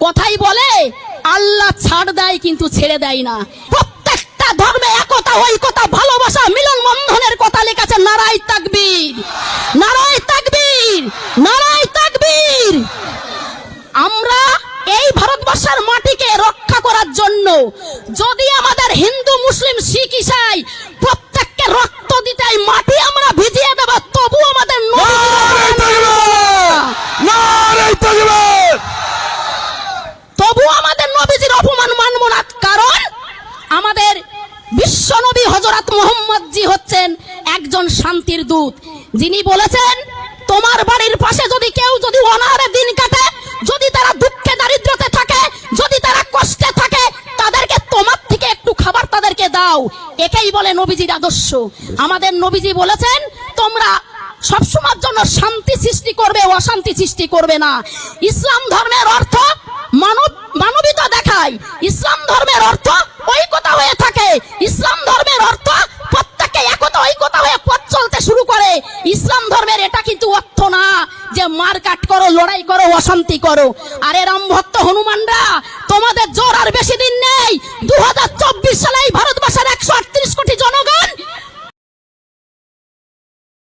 কথাই বলে আল্লাহ ছাড় দেয় কিন্তু ছেড়ে দেয় না। প্রত্যেকটা ধর্মে একতা, ঐকতা, ভালোবাসা, মিলন বন্ধনের কথা লেখা আছে। নারায়ে তাকবীর, নারায়ে তাকবীর, নারায়ে তাকবীর। আমরা এই ভারতবর্ষের মাটিকে রক্ষা করার জন্য যদি আমাদের হিন্দু, মুসলিম, শিখ, ইসাই প্রত্যেককে রক্ত দিতে হয়, মাটি আমরা ভিজিয়ে দেব, তবু আমাদের তবু আমাদের নবীজির অপমান মানব না। কারণ আমাদের বিশ্ব নবী হযরত মুহাম্মদ জি হচ্ছেন একজন শান্তির দূত, যিনি বলেছেন তোমার বাড়ির পাশে যদি কেউ যদি অনাহারে দিন কাটে, যদি তারা দুঃখে দারিদ্রতে থাকে, যদি তারা কষ্টে থাকে, তাদেরকে তোমার থেকে একটু খাবার তাদেরকে দাও। এটাই বলে নবীজির আদর্শ। আমাদের নবীজি বলেছেন তোমরা সবসময়ের জন্য শান্তি সৃষ্টি করবে, অশান্তি সৃষ্টি করবে না। ইসলাম ধর্মের অর্থ মানবতা দেখায়। ইসলাম ধর্মের অর্থ ঐকতা হয়ে থাকে। ইসলাম ধর্মের অর্থ প্রত্যেকে একতা ঐকতা হয়ে পথ চলতে শুরু করে। ইসলাম ধর্মের এটা কিন্তু অর্থ না যে মারকাট করো, লড়াই করো, অশান্তি করো। আরে রাম ভক্ত হনুমানরা, তোমাদের জোর আর বেশি দিন নেই। 2024 সালে এই ভারতবর্ষ